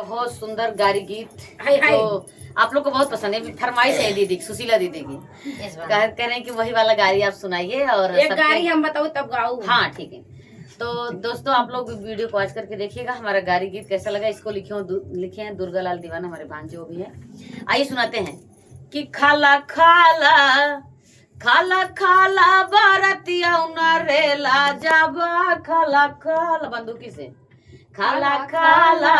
बहुत सुंदर गारी गीत हाय हाय। तो आप लोग को बहुत पसंद है। फरमाइश है दीदी सुशीला दीदी की, कह रहे हैं कि वही वाला गारी आप सुनाइए और एक गाड़ी हम बताओ तब गाओ। हाँ ठीक है। तो दोस्तों आप लोग वीडियो को वॉच करके देखिएगा हमारा गारी गीत कैसा लगा। इसको लिखे हैं दुर्गा लाल दीवाना, हमारे भांजे वो भी है। आइए सुनाते हैं कि खाला खाला खाला खाला बारतिया रेला जाबा खाला खाला बंदूकी से खाला खाला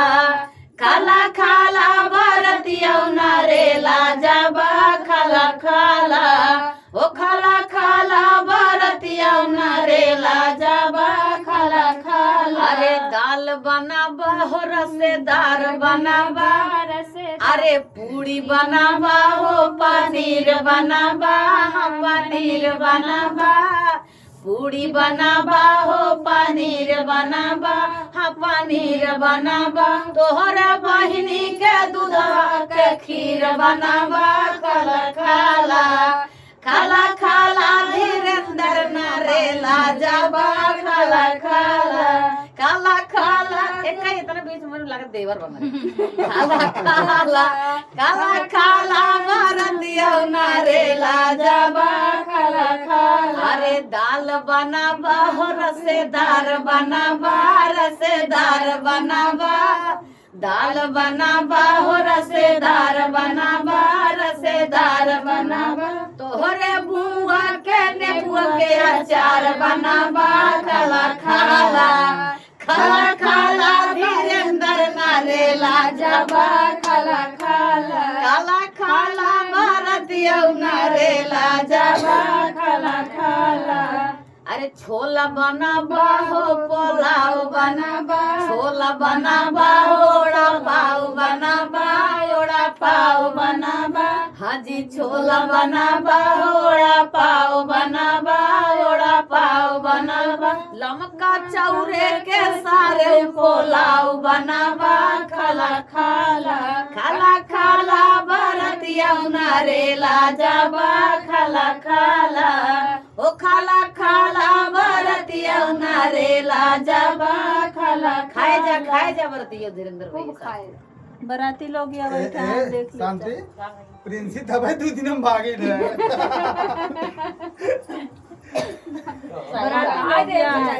खाला खाला बारतिया रेला जाबा खाला खाला ओ खाला खाला बारतिया रेला जाबा खाला खाला। अरे दाल बनाबा हो रसेदार बनाबा, अरे पूरी बनाबा हो पनीर बनाबा, पनीर बनाबा पूरी बनाबा हो पनीर बनाबा, हाँ पनीर बनाबा तोहरा बहिनी के दूधवा के खीर बनाबा खाला खाला खाला खाला धीरेन्द्र नरेला जाबा खाला खाला काला खाला एक इतना बीच में लागत देवर बना काला खाला काला खाला भारतिया नरेला जाबा खाला खाला। अरे दाल बनाबा हो रसेदार बनाबा, रसेदार बनाबा दाल बनाबा हो रसेदार बनाबा, रसेदार बनाबा तोहरे बुआ के नेबुआ के अचार बनाबा खाला खाला खाला खाला धीरेन्द्र नरेला जाबा खाला खाला काला खाला भारतिया नरेला जाबा खाला खाला। अरे छोला बनाबा हो पुलाव बनाबा, छोला बनाबा ओड़ा पाव बनाबा, ओड़ा पाव बनाबा हाजी छोला बनाबा ओड़ा पाव बनाबा, ओड़ा पाव बनाबा लमका चौरे के सारे पुलाव बनाबा खाला खाला खाला खाला भारतिया नरेला जाबा खाला खाला ओ खाला खाला भारतिया नरेला जाबा खाला खाए जा भारतीय धीरेन्द्र भैया बराती लोग या बैठा है देख लो शांति प्रिंसी तब 2 दिन हम भागे थे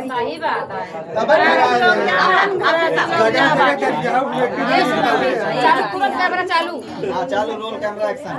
सही बात है। तब चालू तुरंत कैमरा चालू। हां चालू रोल कैमरा एक्शन।